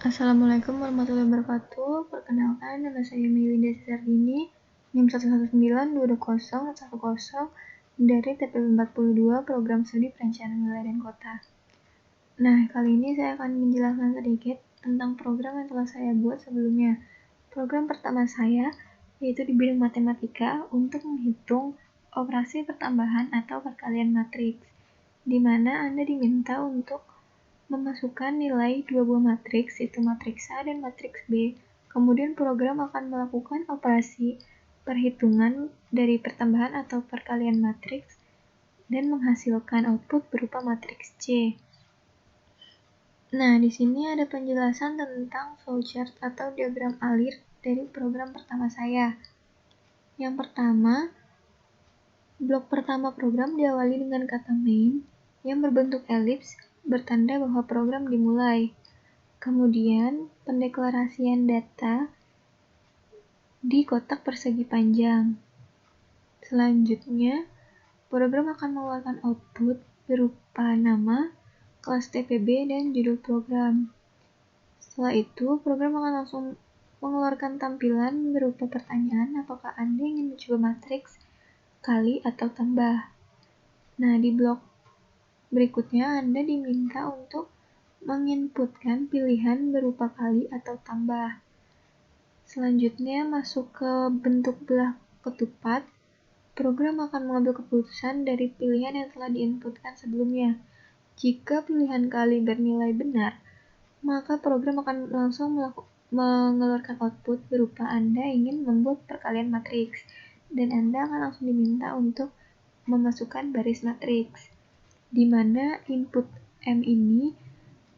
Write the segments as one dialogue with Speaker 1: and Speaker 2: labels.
Speaker 1: Assalamualaikum warahmatullahi wabarakatuh. Perkenalkan, nama saya Melinda Sardini, NIM 119220110 dari TPB 42 Program Studi Perencanaan Wilayah dan Kota. Nah, kali ini saya akan menjelaskan sedikit tentang program yang telah saya buat sebelumnya. Program pertama saya yaitu di bidang matematika untuk menghitung operasi pertambahan atau perkalian matriks, di mana Anda diminta untuk memasukkan nilai dua buah matriks, yaitu matriks A dan matriks B. Kemudian program akan melakukan operasi perhitungan dari pertambahan atau perkalian matriks dan menghasilkan output berupa matriks C. Nah, di sini ada penjelasan tentang flowchart atau diagram alir dari program pertama saya. Yang pertama, blok pertama program diawali dengan kata main yang berbentuk elips, bertanda bahwa program dimulai. Kemudian, pendeklarasian data di kotak persegi panjang. Selanjutnya, program akan mengeluarkan output berupa nama, kelas TPB, dan judul program. Setelah itu, program akan langsung mengeluarkan tampilan berupa pertanyaan apakah Anda ingin mencoba matriks kali atau tambah. Nah, di blok berikutnya Anda diminta untuk menginputkan pilihan berupa kali atau tambah. Selanjutnya masuk ke bentuk belah ketupat. Program akan mengambil keputusan dari pilihan yang telah diinputkan sebelumnya. Jika pilihan kali bernilai benar, maka program akan langsung mengeluarkan output berupa Anda ingin membuat perkalian matriks, dan Anda akan langsung diminta untuk memasukkan baris matriks, di mana input M ini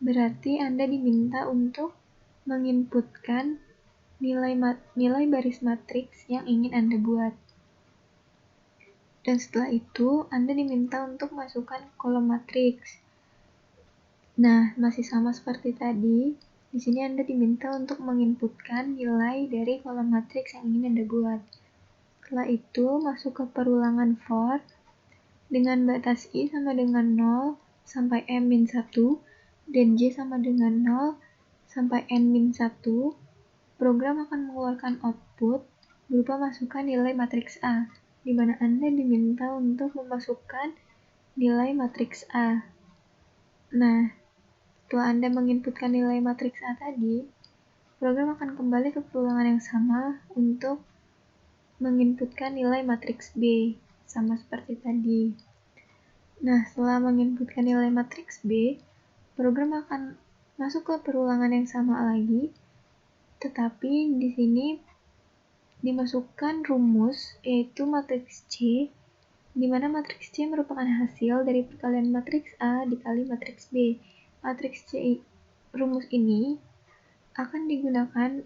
Speaker 1: berarti Anda diminta untuk menginputkan nilai baris matriks yang ingin Anda buat. Dan setelah itu, Anda diminta untuk masukkan kolom matriks. Nah, masih sama seperti tadi. Di sini Anda diminta untuk menginputkan nilai dari kolom matriks yang ingin Anda buat. Setelah itu, masuk ke perulangan for dengan batas I sama dengan 0 sampai M-1 dan J sama dengan 0 sampai N-1. Program akan mengeluarkan output berupa masukan nilai matriks A, di mana Anda diminta untuk memasukkan nilai matriks A. Nah, setelah Anda menginputkan nilai matriks A tadi, program akan kembali ke perulangan yang sama untuk menginputkan nilai matriks B, sama seperti tadi. Nah, setelah menginputkan nilai matriks B, program akan masuk ke perulangan yang sama lagi, tetapi di sini dimasukkan rumus, yaitu matriks C, di mana matriks C merupakan hasil dari perkalian matriks A dikali matriks B. Matriks C, rumus ini akan digunakan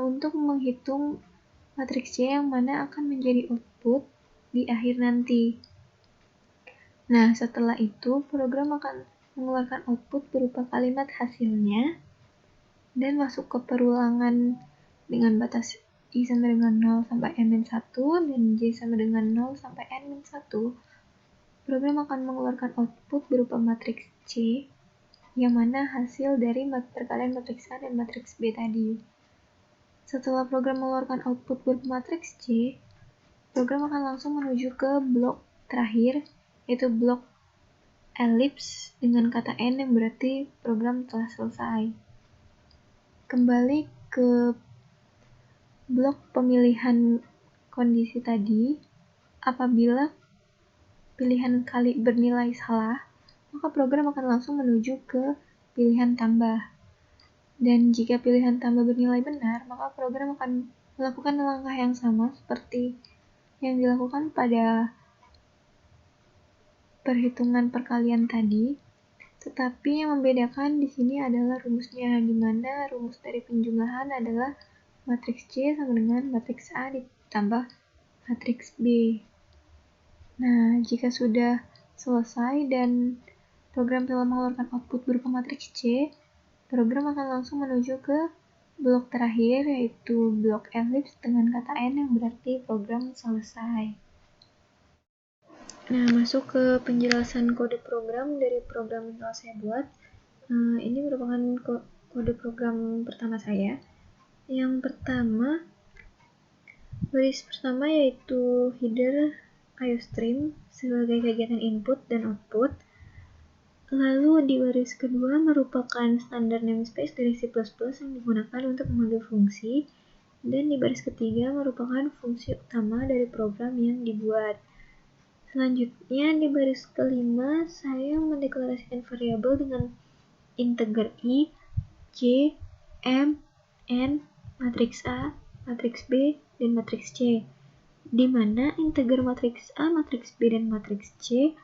Speaker 1: untuk menghitung matriks C yang mana akan menjadi output di akhir nanti. Nah, setelah itu program akan mengeluarkan output berupa kalimat hasilnya dan masuk ke perulangan dengan batas I sama dengan 0 sampai N-1 dan J sama dengan 0 sampai N-1. Program akan mengeluarkan output berupa matriks C yang mana hasil dari perkalian matriks A dan matriks B tadi. Setelah program mengeluarkan output berupa matriks C, program akan langsung menuju ke blok terakhir, yaitu blok elips dengan kata N yang berarti program telah selesai. Kembali ke blok pemilihan kondisi tadi, apabila pilihan kali bernilai salah, maka program akan langsung menuju ke pilihan tambah. Dan jika pilihan tambah bernilai benar, maka program akan melakukan langkah yang sama seperti yang dilakukan pada perhitungan perkalian tadi, tetapi yang membedakan di sini adalah rumusnya, di mana rumus dari penjumlahan adalah matriks C sama dengan matriks A ditambah matriks B. Nah, jika sudah selesai dan program telah mengeluarkan output berupa matriks C, program akan langsung menuju ke blok terakhir, yaitu blok elips dengan kata N yang berarti program selesai. Nah, masuk ke penjelasan kode program dari program yang telah saya buat. Ini merupakan kode metode program pertama saya. Yang pertama, baris pertama yaitu header IOStream sebagai kegiatan input dan output. Lalu di baris kedua merupakan standar namespace dari C++ yang digunakan untuk memanggil fungsi. Dan di baris ketiga merupakan fungsi utama dari program yang dibuat. Selanjutnya di baris kelima saya mendeklarasikan variabel dengan integer I, J, M, N, matriks A, matriks B, dan matriks C, di mana integer matriks A, matriks B, dan matriks C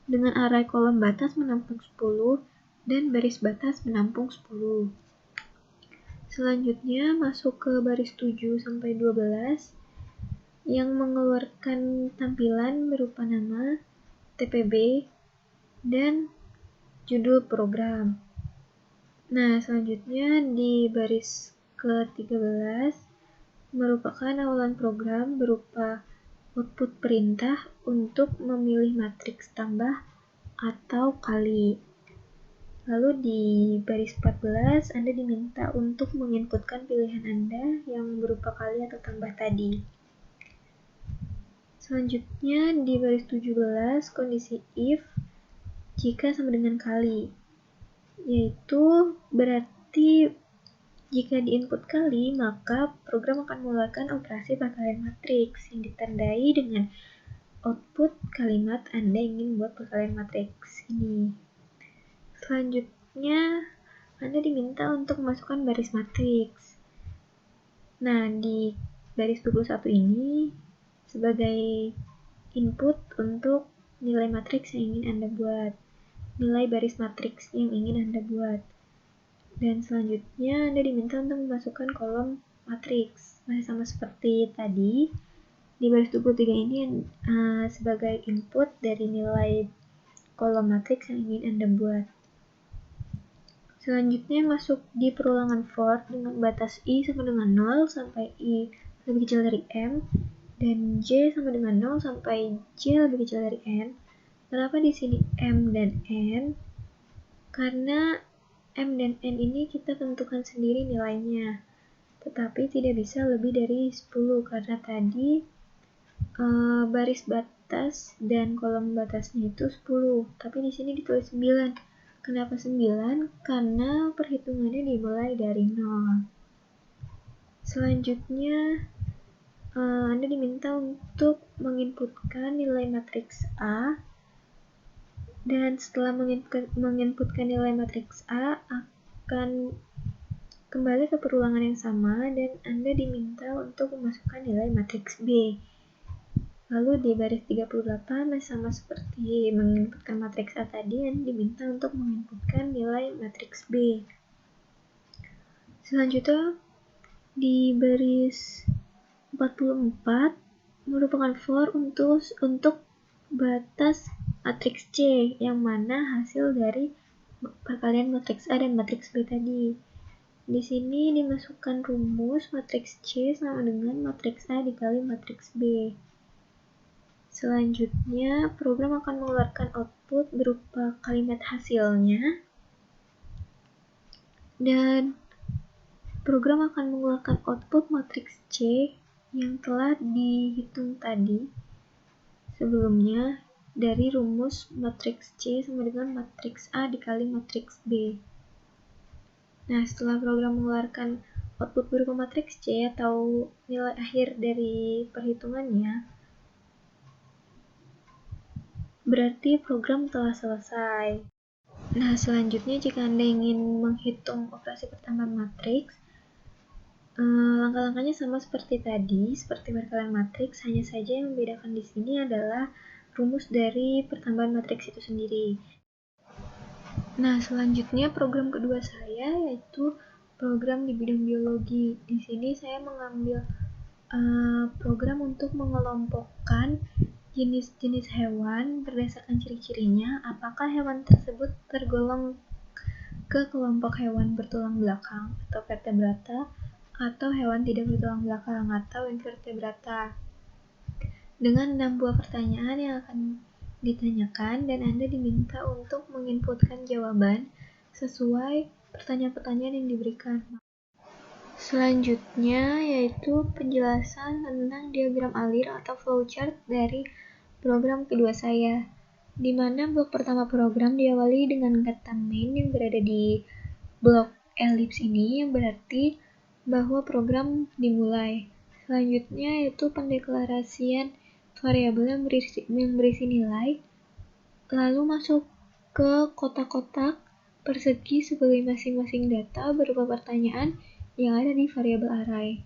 Speaker 1: dengan array kolom batas menampung 10 dan baris batas menampung 10. Selanjutnya masuk ke baris 7 sampai 12 yang mengeluarkan tampilan berupa nama, TPB, dan judul program. Nah, selanjutnya di baris ke-13 merupakan awalan program berupa output perintah untuk memilih matriks tambah atau kali. Lalu di baris 14 Anda diminta untuk menginputkan pilihan Anda yang berupa kali atau tambah tadi. Selanjutnya di baris 17 kondisi if jika sama dengan kali, yaitu berarti jika diinput kali maka program akan mengeluarkan operasi perkalian matriks yang ditandai dengan output kalimat Anda ingin buat perkalian matriks ini. Selanjutnya, Anda diminta untuk memasukkan baris matriks. Nah, di baris 21 ini sebagai input untuk nilai matriks yang ingin Anda buat, nilai baris matriks yang ingin Anda buat. Dan selanjutnya, Anda diminta untuk memasukkan kolom matriks. Masih sama seperti tadi, di baris 23 ini sebagai input dari nilai kolom matriks yang ingin Anda buat. Selanjutnya masuk di perulangan for dengan batas I sama dengan 0 sampai I lebih kecil dari M dan J sama dengan 0 sampai J lebih kecil dari N. Kenapa di sini M dan N? Karena M dan N ini kita tentukan sendiri nilainya, tetapi tidak bisa lebih dari 10 karena tadi baris batas dan kolom batasnya itu 10, tapi di sini ditulis 9. Kenapa 9? Karena perhitungannya dimulai dari 0. Selanjutnya, Anda diminta untuk menginputkan nilai matriks A, dan setelah menginputkan nilai matriks A akan kembali ke perulangan yang sama dan Anda diminta untuk memasukkan nilai matriks B. Lalu di baris 38 masih sama seperti menginputkan matriks A tadi, Anda diminta untuk menginputkan nilai matriks B. Selanjutnya di baris 44 merupakan for untuk batas matriks C yang mana hasil dari perkalian matriks A dan matriks B tadi. Di sini dimasukkan rumus matriks C sama dengan matriks A dikali matriks B. Selanjutnya, program akan mengeluarkan output berupa kalimat hasilnya, dan program akan mengeluarkan output matriks C yang telah dihitung tadi sebelumnya dari rumus matriks C sama dengan matriks A dikali matriks B. Nah, setelah program mengeluarkan output berupa matriks C atau nilai akhir dari perhitungannya, berarti program telah selesai. Nah, selanjutnya jika Anda ingin menghitung operasi pertambahan matriks, langkah-langkahnya sama seperti tadi, seperti perkalian matriks, hanya saja yang membedakan di sini adalah rumus dari pertambahan matriks itu sendiri. Nah, selanjutnya program kedua saya yaitu program di bidang biologi. Di sini saya mengambil program untuk mengelompokkan jenis-jenis hewan berdasarkan ciri-cirinya, apakah hewan tersebut tergolong ke kelompok hewan bertulang belakang atau vertebrata, atau hewan tidak bertulang belakang atau invertebrata. Dengan 6 buah pertanyaan yang akan ditanyakan dan Anda diminta untuk menginputkan jawaban sesuai pertanyaan-pertanyaan yang diberikan. Selanjutnya yaitu penjelasan tentang diagram alir atau flowchart dari program kedua saya, di mana blok pertama program diawali dengan kata main yang berada di blok elips ini, yang berarti bahwa program dimulai. Selanjutnya yaitu pendeklarasian variabel yang berisi nilai, lalu masuk ke kotak-kotak persegi sebagai masing-masing data berupa pertanyaan yang ada di variabel array.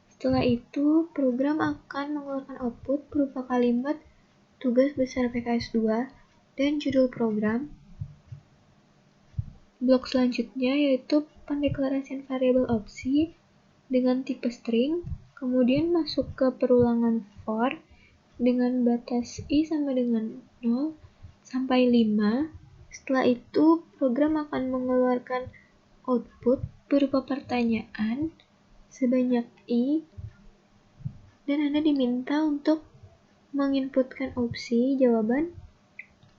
Speaker 1: Setelah itu, program akan mengeluarkan output berupa kalimat tugas besar PKS 2 dan judul program. Blok selanjutnya yaitu pendeklarasian variabel opsi dengan tipe string, kemudian masuk ke perulangan for dengan batas i sama dengan 0 sampai 5. Setelah itu, program akan mengeluarkan output berupa pertanyaan sebanyak i, dan Anda diminta untuk menginputkan opsi jawaban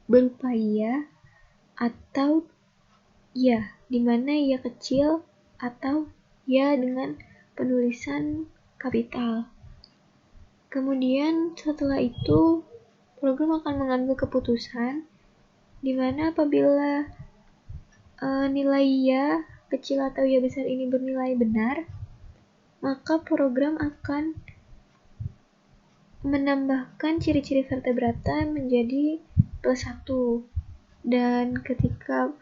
Speaker 1: berupa ya atau ya, di mana ya kecil atau ya dengan penulisan kapital. Kemudian setelah itu, program akan mengambil keputusan di mana apabila nilai ya kecil atau ya besar ini bernilai benar, maka program akan menambahkan ciri-ciri vertebrata menjadi +1. Dan ketika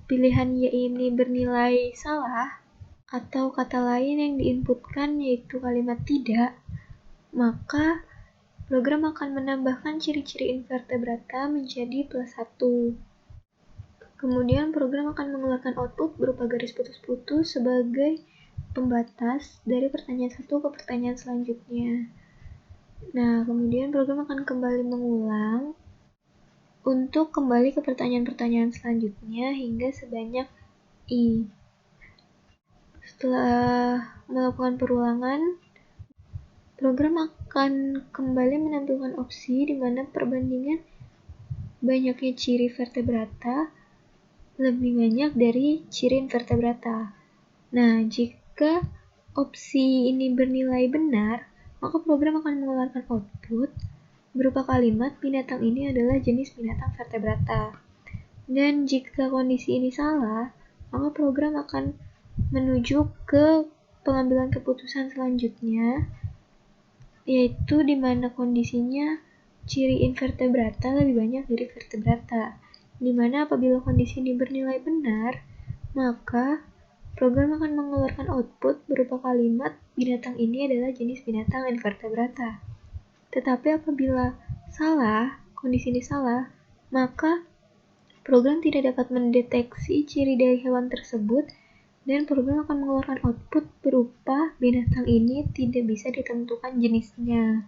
Speaker 1: pilihan y ini bernilai salah, atau kata lain yang diinputkan yaitu kalimat tidak, maka program akan menambahkan ciri-ciri invertebrata menjadi +1. Kemudian program akan mengeluarkan output berupa garis putus-putus sebagai pembatas dari pertanyaan satu ke pertanyaan selanjutnya. Nah, kemudian program akan kembali mengulang untuk kembali ke pertanyaan-pertanyaan selanjutnya hingga sebanyak i. Setelah melakukan perulangan, program akan kembali menampilkan opsi di mana perbandingan banyaknya ciri vertebrata lebih banyak dari ciri invertebrata. Nah, jika opsi ini bernilai benar, maka program akan mengeluarkan output berupa kalimat binatang ini adalah jenis binatang vertebrata. Dan jika kondisi ini salah, maka program akan menuju ke pengambilan keputusan selanjutnya, yaitu di mana kondisinya ciri invertebrata lebih banyak dari vertebrata. Di mana apabila kondisi ini bernilai benar, maka program akan mengeluarkan output berupa kalimat binatang ini adalah jenis binatang invertebrata. Tetapi apabila salah, kondisi ini salah, maka program tidak dapat mendeteksi ciri dari hewan tersebut dan program akan mengeluarkan output berupa binatang ini tidak bisa ditentukan jenisnya.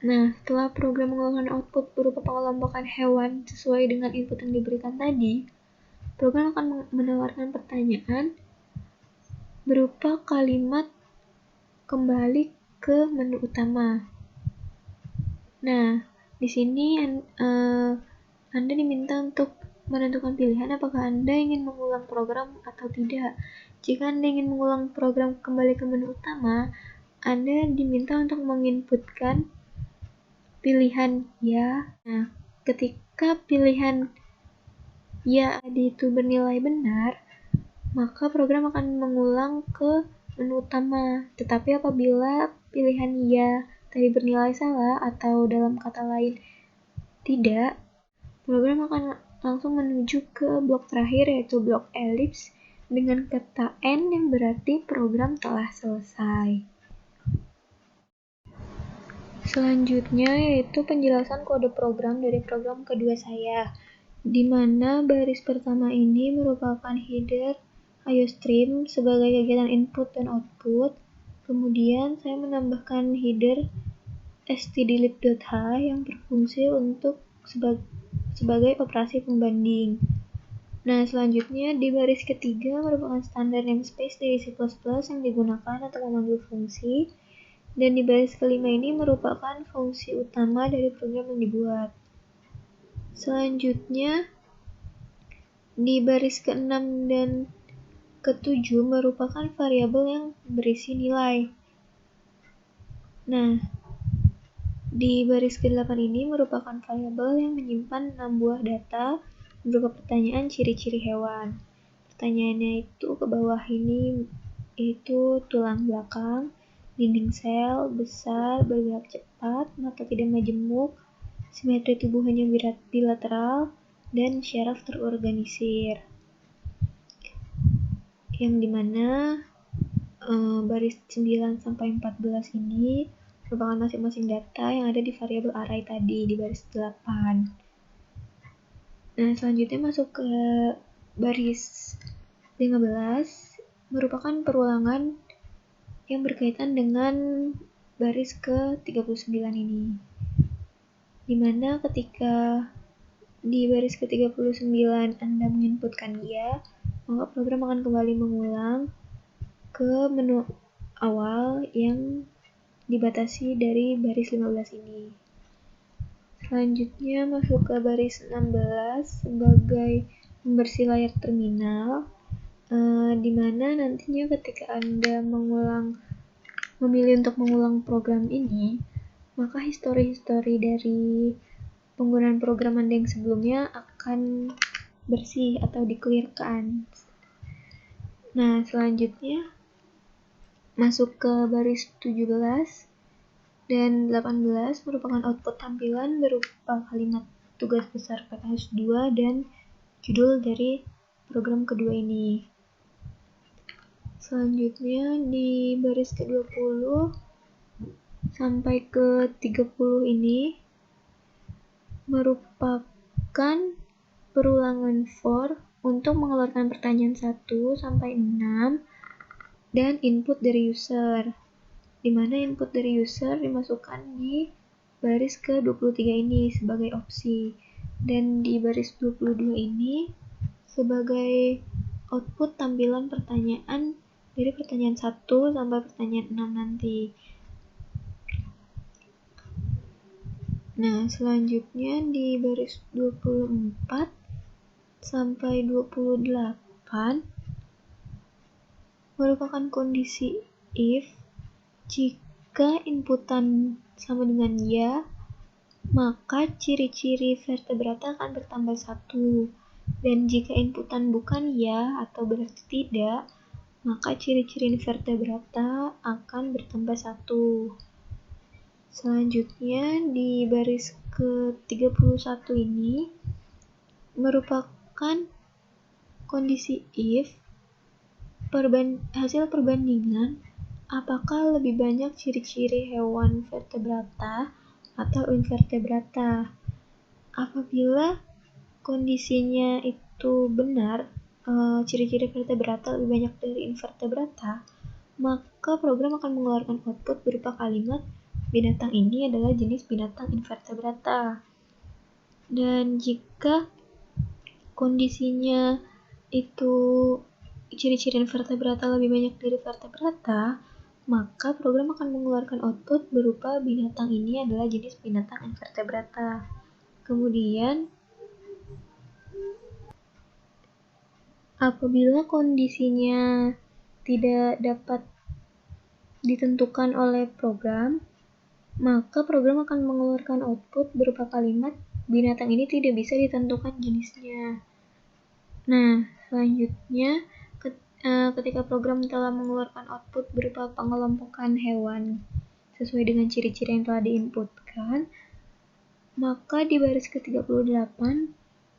Speaker 1: Nah, setelah program mengeluarkan output berupa pengelompokan hewan sesuai dengan input yang diberikan tadi, program akan menawarkan pertanyaan berupa kalimat kembali ke menu utama. Nah, di sini Anda diminta untuk menentukan pilihan apakah Anda ingin mengulang program atau tidak. Jika Anda ingin mengulang program kembali ke menu utama, Anda diminta untuk menginputkan pilihan ya. Nah, ketika pilihan ya itu bernilai benar, maka program akan mengulang ke menu utama. Tetapi apabila pilihan ya tadi bernilai salah atau dalam kata lain tidak, program akan langsung menuju ke blok terakhir yaitu blok elips dengan kata N yang berarti program telah selesai. Selanjutnya yaitu penjelasan kode program dari program kedua saya, di mana baris pertama ini merupakan header IOStream sebagai kegiatan input dan output. Kemudian saya menambahkan header stdlib.h yang berfungsi untuk sebagai operasi pembanding. Nah, selanjutnya di baris ketiga merupakan standar namespace dari C++ yang digunakan untuk memanggil fungsi. Dan di baris kelima ini merupakan fungsi utama dari program yang dibuat. Selanjutnya, Di baris ke-6 dan ke-7 merupakan variabel yang berisi nilai. Nah, di baris ke-8 ini merupakan variabel yang menyimpan 6 buah data berupa pertanyaan ciri-ciri hewan. Pertanyaannya itu ke bawah ini, yaitu tulang belakang, dinding sel, besar, bergerak cepat, mata tidak majemuk, simetri tubuh hanya bilateral, dan syaraf terorganisir. Yang dimana baris 9 sampai 14 ini merupakan masing-masing data yang ada di variabel array tadi di baris 8. Nah, selanjutnya masuk ke baris 15 merupakan perulangan yang berkaitan dengan baris ke-39 ini. Dimana ketika di baris ke-39 Anda menginputkan dia, maka program akan kembali mengulang ke menu awal yang dibatasi dari baris 15 ini. Selanjutnya masuk ke baris 16 sebagai membersih layar terminal, di mana nantinya ketika Anda memilih untuk mengulang program ini, maka histori-histori dari penggunaan program Anda yang sebelumnya akan bersih atau di-clearkan. Nah, selanjutnya masuk ke baris 17 dan 18 merupakan output tampilan berupa kalimat tugas besar PKS 2 dan judul dari program kedua ini. Selanjutnya di baris ke-20 sampai ke-30 ini merupakan perulangan for untuk mengeluarkan pertanyaan 1 sampai 6 dan input dari user, di mana input dari user dimasukkan di baris ke-23 ini sebagai opsi, dan di baris 22 ini sebagai output tampilan pertanyaan dari pertanyaan 1 sampai pertanyaan 6 nanti. Nah, selanjutnya di baris 24 sampai 28 merupakan kondisi if jika inputan sama dengan ya, maka ciri-ciri vertebrata akan bertambah 1. Dan jika inputan bukan ya atau berarti tidak, maka ciri-ciri vertebrata akan bertambah 1. Selanjutnya di baris ke-31 ini merupakan kondisi if hasil perbandingan apakah lebih banyak ciri-ciri hewan vertebrata atau invertebrata. Apabila kondisinya itu benar, ciri-ciri vertebrata lebih banyak dari invertebrata, maka program akan mengeluarkan output berupa kalimat binatang ini adalah jenis binatang invertebrata. Dan jika kondisinya itu ciri-ciri vertebrata lebih banyak dari vertebrata, maka program akan mengeluarkan output berupa binatang ini adalah jenis binatang invertebrata. Kemudian apabila kondisinya tidak dapat ditentukan oleh program, maka program akan mengeluarkan output berupa kalimat binatang ini tidak bisa ditentukan jenisnya. Nah, selanjutnya ketika program telah mengeluarkan output berupa pengelompokan hewan sesuai dengan ciri-ciri yang telah diinputkan, maka di baris ke-38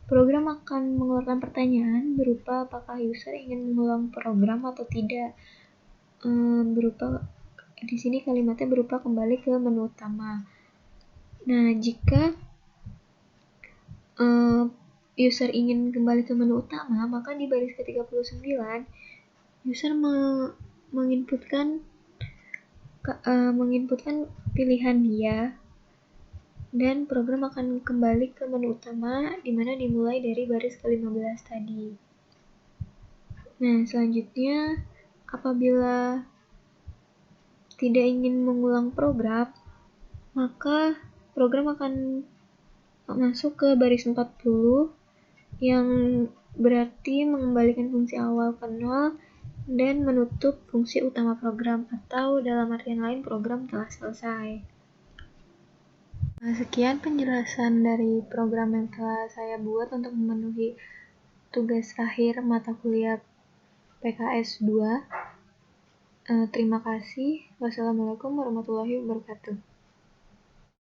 Speaker 1: program akan mengeluarkan pertanyaan berupa apakah user ingin mengulang program atau tidak. Di sini kalimatnya berupa kembali ke menu utama. Nah, jika user ingin kembali ke menu utama, maka di baris ke-39 user menginputkan pilihan ya, dan program akan kembali ke menu utama di mana dimulai dari baris ke-15 tadi. Nah, selanjutnya apabila tidak ingin mengulang program, maka program akan masuk ke baris 40 yang berarti mengembalikan fungsi awal ke nol dan menutup fungsi utama program, atau dalam artian lain program telah selesai. Nah, sekian penjelasan dari program yang telah saya buat untuk memenuhi tugas akhir mata kuliah PKS 2. Terima kasih. Wassalamualaikum warahmatullahi wabarakatuh.